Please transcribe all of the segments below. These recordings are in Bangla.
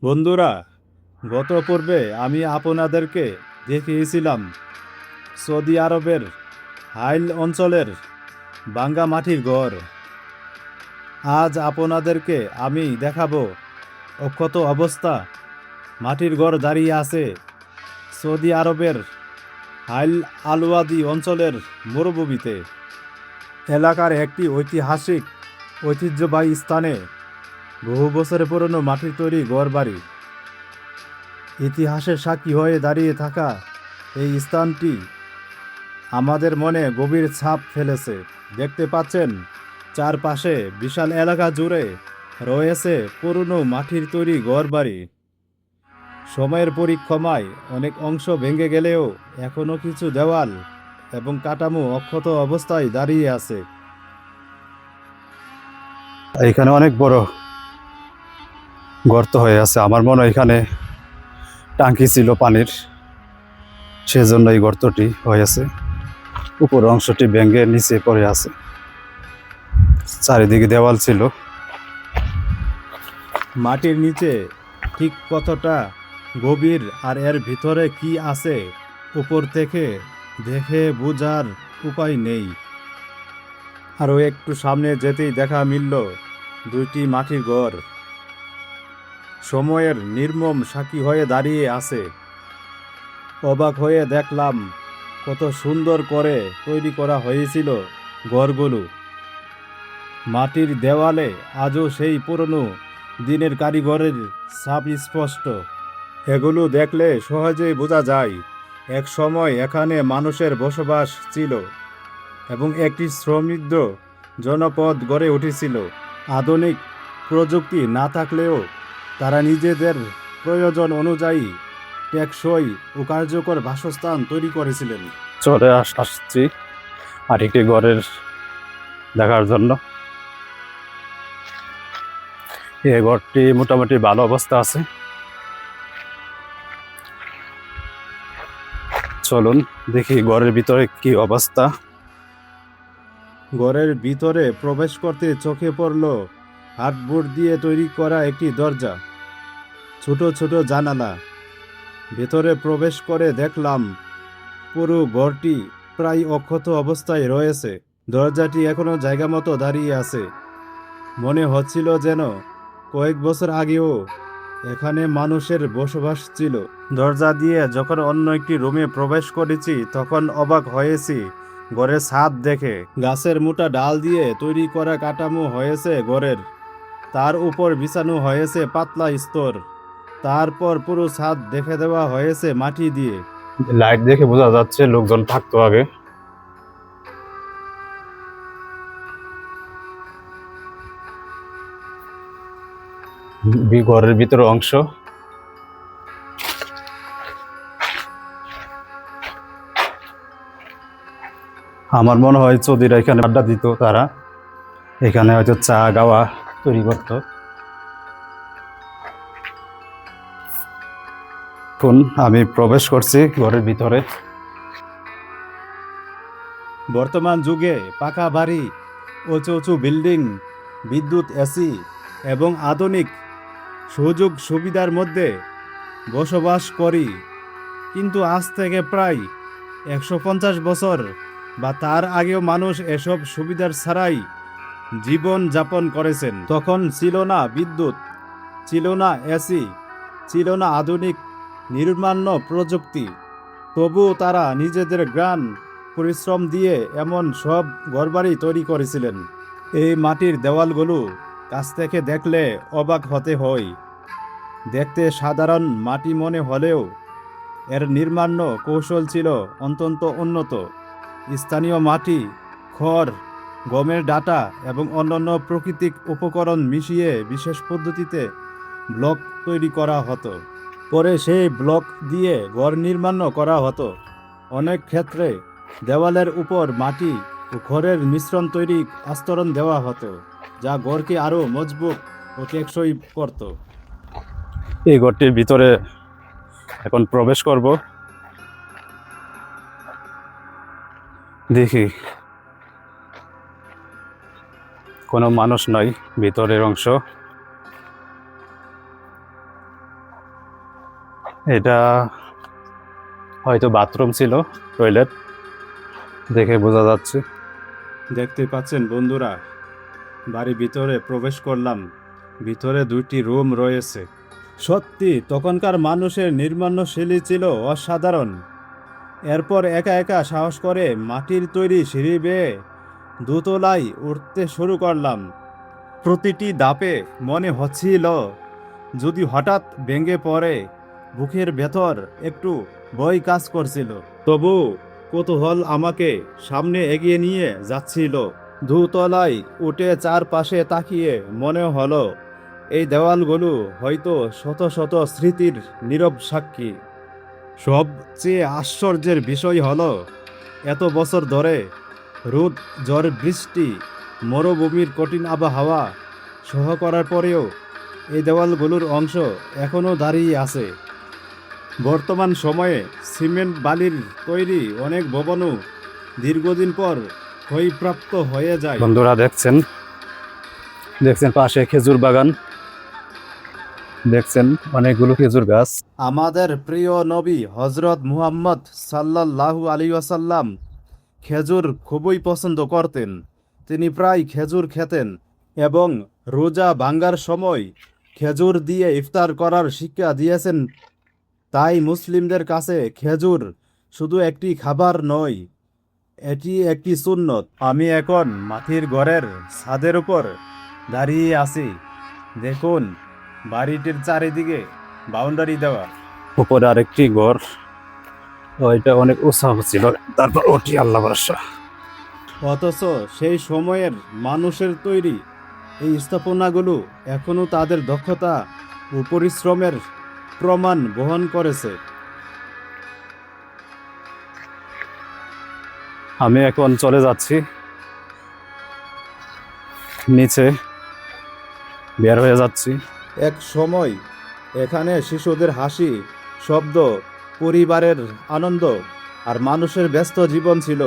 বন্ধুরা, গত পর্বে আমি আপনাদেরকে দেখিয়েছিলাম সৌদি আরবের হাইল অঞ্চলের ভাঙ্গা মাটির ঘর। আজ আপনাদেরকে আমি দেখাবো অক্ষত অবস্থা মাটির ঘর দাঁড়িয়ে আছে সৌদি আরবের হাইল আলওয়াদি অঞ্চলের মরুভূমিতে। এলাকার একটি ঐতিহ্যবাহী স্থানে বহু বছরের পুরনো মাটির তৈরি ঘরবাড়ি। ইতিহাসের সাক্ষী হয়ে দাঁড়িয়ে থাকা এই স্থানটি আমাদের মনে গভীর ছাপ ফেলেছে। দেখতে পাচ্ছেন, চারপাশে বিশাল এলাকা জুড়ে রয়েছে পুরনো মাটির তৈরি ঘরবাড়ি। সময়ের পরিক্রমায় অনেক অংশ ভেঙে গেলেও এখনও কিছু দেওয়াল এবং কাঠামো অক্ষত অবস্থায় দাঁড়িয়ে আছে। এখানে অনেক বড় গর্ত হয়ে আছে। আমার মনে হয় এখানে টাঙ্কি ছিল পানির, সেজন্য এই গর্তটি হয়েছে। উপর অংশটি ভেঙে নিচে পড়ে আছে। চারিদিকে দেওয়াল ছিল। মাটির নিচে ঠিক কতটা গভীর আর এর ভিতরে কি আছে উপর থেকে দেখে বোঝার উপায় নেই। আরও একটু সামনে যেতেই দেখা মিলল দুইটি মাটির ঘর সময়ের নির্মম সাক্ষী হয়ে দাঁড়িয়ে আছে। অবাক হয়ে দেখলাম কত সুন্দর করে তৈরি করা হয়েছিল ঘরগুলো। মাটির দেওয়ালে আজও সেই পুরনো দিনের কারিগরের ছাপ স্পষ্ট। এগুলো দেখলে সহজেই বোঝা যায় এক সময় এখানে মানুষের বসবাস ছিল এবং একটি সমৃদ্ধ জনপদ গড়ে উঠেছিল। আধুনিক প্রযুক্তি না থাকলেও তারা নিজেদের প্রয়োজন অনুযায়ী টেকসই ও কার্যকর বাসস্থান তৈরি করেছিলেন। চলে আসছি আরেকটি ঘরের দেখার জন্য। এই ঘরটি মোটামুটি ভালো অবস্থা আছে। চলুন দেখি ঘরের ভিতরে কি অবস্থা। ঘরের ভিতরে প্রবেশ করতে চোখে পড়ল হার্ডবোর্ড দিয়ে তৈরি করা একটি দরজা, ছোট ছোট জানালা। ভেতরে প্রবেশ করে দেখলাম পুরো ঘরটি প্রায় অক্ষত অবস্থায় রয়েছে। দরজাটি এখনো জায়গা মতো দাঁড়িয়ে আছে। মনে হচ্ছিল যেন কয়েক বছর আগেও এখানে মানুষের বসবাস ছিল। দরজা দিয়ে যখন অন্য একটি রুমে প্রবেশ করেছি তখন অবাক হয়েছি ঘরের ছাদ দেখে। গাছের মোটা ডাল দিয়ে তৈরি করা কাঠামো হয়েছে ঘরের, তার উপর বিছানো হয়েছে পাতলা স্তর, তারপর পুরো ছাদ দেখে দেওয়া হয়েছে মাটি দিয়ে। লাইট দেখে বোঝা যাচ্ছে লোকজন থাকতো আগে। ঘরের ভিতর অংশ আমার মনে হয় চৌধুরীরা এখানে আড্ডা দিত। তারা এখানে হয়তো চা গাওয়া তৈরি করতো। এখন আমি প্রবেশ করছি ঘরের ভিতরে। বর্তমান যুগে পাকা বাড়ি, উঁচু উঁচু বিল্ডিং, বিদ্যুৎ, এসি এবং আধুনিক সুযোগ সুবিধার মধ্যে বসবাস করি, কিন্তু আজ থেকে প্রায় 150 বছর বা তার আগেও মানুষ এসব সুবিধার ছাড়াই জীবন যাপন করেছেন। তখন ছিল না বিদ্যুৎ, ছিল না এসি, ছিল না আধুনিক নির্মাণ প্রযুক্তি। তবুও তারা নিজেদের জ্ঞান পরিশ্রম দিয়ে এমন সব ঘরবাড়ি তৈরি করেছিলেন। এই মাটির দেওয়ালগুলো কাছ থেকে দেখলে অবাক হতে হয়। দেখতে সাধারণ মাটি মনে হলেও এর নির্মাণ কৌশল ছিল অত্যন্ত উন্নত। স্থানীয় মাটি, খড়, গমের ডাঁটা এবং অন্যান্য প্রাকৃতিক উপকরণ মিশিয়ে বিশেষ পদ্ধতিতে ব্লক তৈরি করা হতো। পরে সেই ব্লক দিয়ে ঘর নির্মাণ করা হতো। অনেক ক্ষেত্রে দেওয়ালের উপর মাটি ও খড়ের মিশ্রণ তৈরি আস্তরণ দেওয়া হতো, যা ঘরকে আরও মজবুত ও টেকসই করত। এই ঘরটির ভিতরে এখন প্রবেশ করব। দেখি কোনো মানুষ নাই ভিতরের অংশ। এটা হয়তো বাথরুম ছিল, টয়লেট দেখে বোঝা যাচ্ছে। দেখতে পাচ্ছেন বন্ধুরা, বাড়ির ভিতরে প্রবেশ করলাম। ভিতরে 2টি রুম রয়েছে। সত্যি তখনকার মানুষের নির্মাণশৈলী ছিল অসাধারণ। এরপর একা একা সাহস করে মাটির তৈরি সিঁড়ি বেয়ে দোতলায় উঠতে শুরু করলাম। প্রতিটি ধাপে মনে হচ্ছিল যদি হঠাৎ ভেঙে পড়ে। বুকের ভেতর একটু ভয় কাজ করছিল, তবু কৌতূহল আমাকে সামনে এগিয়ে নিয়ে যাচ্ছিল। দোতলায় উঠে চারপাশে তাকিয়ে মনে হলো এই দেওয়ালগুলো হয়তো শত শত স্মৃতির নীরব সাক্ষী। সবচেয়ে আশ্চর্যের বিষয় হলো এত বছর ধরে রোদ, ঝড়, বৃষ্টি, মরুভূমির কঠিন আবহাওয়া সহ করার পরেও এই দেওয়ালগুলোর অংশ এখনও দাঁড়িয়ে আছে। বর্তমান সময়ে সিমেন্ট বালির তৈরি অনেক ভবনও দীর্ঘদিন পর ক্ষয়প্রাপ্ত হয়ে যায়। বন্ধুরা দেখছেন পাশে খেজুর বাগান, দেখছেন অনেকগুলো খেজুর গাছ। আমাদের প্রিয় নবী হজরত মুহাম্মদ সাল্লাল্লাহু আলাইহি ওয়াসাল্লাম খেজুর খুবই পছন্দ করতেন। তিনি প্রায় খেজুর খেতেন এবং রোজা ভাঙ্গার সময় খেজুর দিয়ে ইফতার করার শিক্ষা দিয়েছেন। তাই মুসলিমদের কাছে খেজুর শুধু একটি খাবার নয়, এটি একটি সুন্নত। আমি এখন মাটির ঘরের ছাদের উপর দাঁড়িয়ে আছি। দেখুন, বাড়িটির চারিদিকে বাউন্ডারি দেওয়া। উপরে আরেকটি ঘর, ওইটা অনেক উঁচা ছিল, তারপর ওটি আল্লাহ ভরসা। অথচ সেই সময়ের মানুষের তৈরি এই স্থাপনাগুলো এখনো তাদের দক্ষতা ও পরিশ্রমের প্রমাণ বহন করেছে। আমি এখন চলে যাচ্ছি নিচে, বের হয়ে যাচ্ছি। এক সময় এখানে শিশুদের হাসি, শব্দ, পরিবারের আনন্দ আর মানুষের ব্যস্ত জীবন ছিল।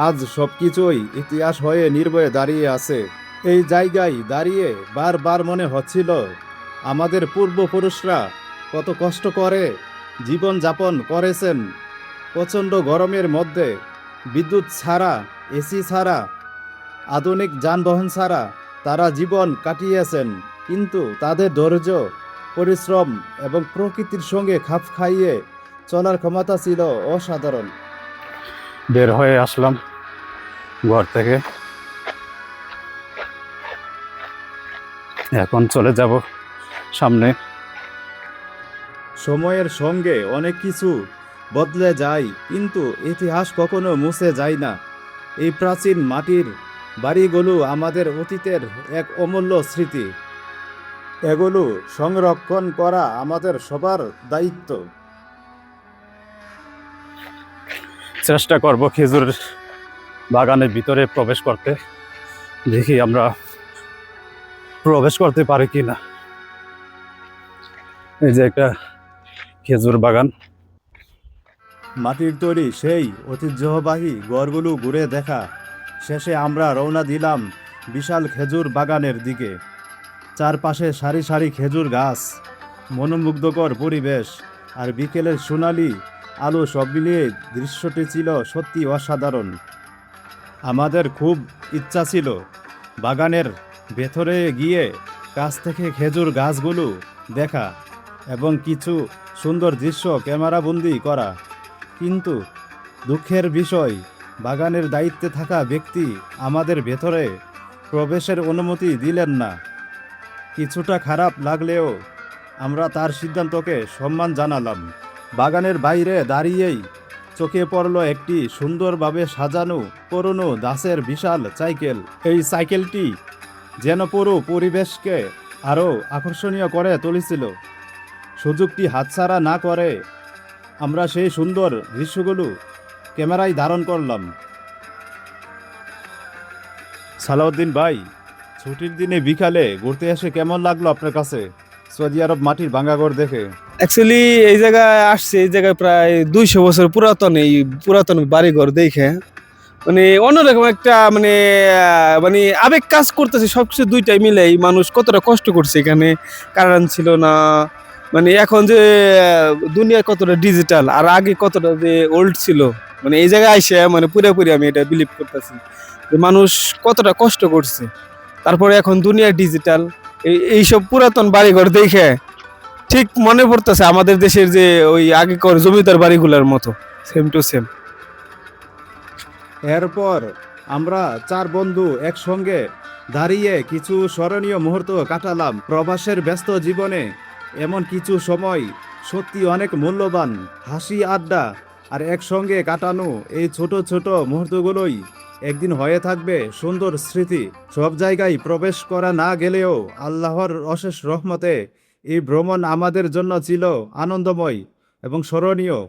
আজ সবকিছুই ইতিহাস হয়ে নির্ভয়ে দাঁড়িয়ে আছে। এই জায়গায় দাঁড়িয়ে বারবার মনে হচ্ছিল আমাদের পূর্বপুরুষরা কত কষ্ট করে জীবন যাপন করেছেন। প্রচণ্ড গরমের মধ্যে, বিদ্যুৎ ছাড়া, এসি ছাড়া, আধুনিক যানবাহন ছাড়া তারা জীবন কাটিয়েছেন। কিন্তু তাদের ধৈর্য, পরিশ্রম এবং প্রকৃতির সঙ্গে খাপ খাইয়ে চলার ক্ষমতা ছিল অসাধারণ। বের হয়ে আসলাম ঘর থেকে, এখন চলে যাব সামনে। সময়ের সঙ্গে অনেক কিছু বদলে যায়, কিন্তু ইতিহাস কখনো মুছে যায় না। এই প্রাচীন মাটির বাড়িগুলো আমাদের অতীতের এক অমূল্য স্মৃতি। এগুলো সংরক্ষণ করা আমাদের সবার দায়িত্ব। চেষ্টা করব খেজুর বাগানের ভিতরে প্রবেশ করতে, দেখি আমরা প্রবেশ করতে পারি কিনা। এই যে একটা খেজুর বাগান, মাটির তৈরি সেই ঐতিহ্যবাহী ঘরগুলো ঘুরে দেখা শেষে আমরা রওনা দিলাম বিশাল খেজুর বাগানের দিকে। চারপাশে সারি সারি খেজুর গাছ, মনোমুগ্ধকর পরিবেশ আর বিকেলের সোনালি আলো, সব মিলিয়ে দৃশ্যটি ছিল সত্যি অসাধারণ। আমাদের খুব ইচ্ছা ছিল বাগানের ভেতরে গিয়ে কাছ থেকে খেজুর গাছগুলো দেখা এবং কিছু সুন্দর দৃশ্য ক্যামেরাবন্দি করা, কিন্তু দুঃখের বিষয় বাগানের দায়িত্বে থাকা ব্যক্তি আমাদের ভেতরে প্রবেশের অনুমতি দিলেন না। কিছুটা খারাপ লাগলেও আমরা তার সিদ্ধান্তকে সম্মান জানালাম। বাগানের বাইরে দাঁড়িয়েই চোখে পড়ল একটি সুন্দরভাবে সাজানো পুরনো দাসের বিশাল সাইকেল। এই সাইকেলটি যেন পুরো পরিবেশকে আরও আকর্ষণীয় করে তুলেছিল। সুযোগটি হাতছাড়া না করে আমরা সেই সুন্দর দৃশ্যগুলো ক্যামেরায় ধারণ করলাম। সালাউদ্দিন ভাই, ছুটির দিনে বিকালে ঘুরতে এসে কেমন লাগলো আপনার কাছে সৌদি আরব মাটির ভাঙাঘর দেখে? অ্যাকচুয়ালি এই জায়গায় আসছে, এই জায়গায় প্রায় 200 বছর পুরাতন এই পুরাতন বাড়িঘর দেখে মানে অন্যরকম একটা মানে আবেগ কাজ করতেছে। সবকিছু দুইটাই মিলেই মানুষ কতটা কষ্ট করছে, এখানে কারেন্ট ছিল না, মানে এখন যে দুনিয়া কতটা ডিজিটাল আর আগে কতটা যে ওল্ড ছিল, মানে এই জায়গায় আইসে মানে পুরোপুরি আমি এটা বিলিভ করতেছি যে মানুষ কতটা কষ্ট করছে, তারপরে এখন দুনিয়া ডিজিটাল, এইসব পুরাতন বাড়িঘর দেখে ঠিক মনে পড়তেছে আমাদের দেশের যে ওই আগেকার জমিদার বাড়িগুলোর মতো, সেম টু সেম। এরপর আমরা চার বন্ধু একসঙ্গে দাঁড়িয়ে কিছু স্মরণীয় মুহূর্ত কাটালাম। প্রবাসের ব্যস্ত জীবনে এমন কিছু সময় সত্যি অনেক মূল্যবান। হাসি, আড্ডা আর একসঙ্গে কাটানো এই ছোট ছোট মুহূর্তগুলোই একদিন হয়ে থাকবে সুন্দর স্মৃতি। সব জায়গায় প্রবেশ করা না গেলেও আল্লাহর অশেষ রহমতে এই ভ্রমণ আমাদের জন্য ছিল আনন্দময় এবং স্মরণীয়।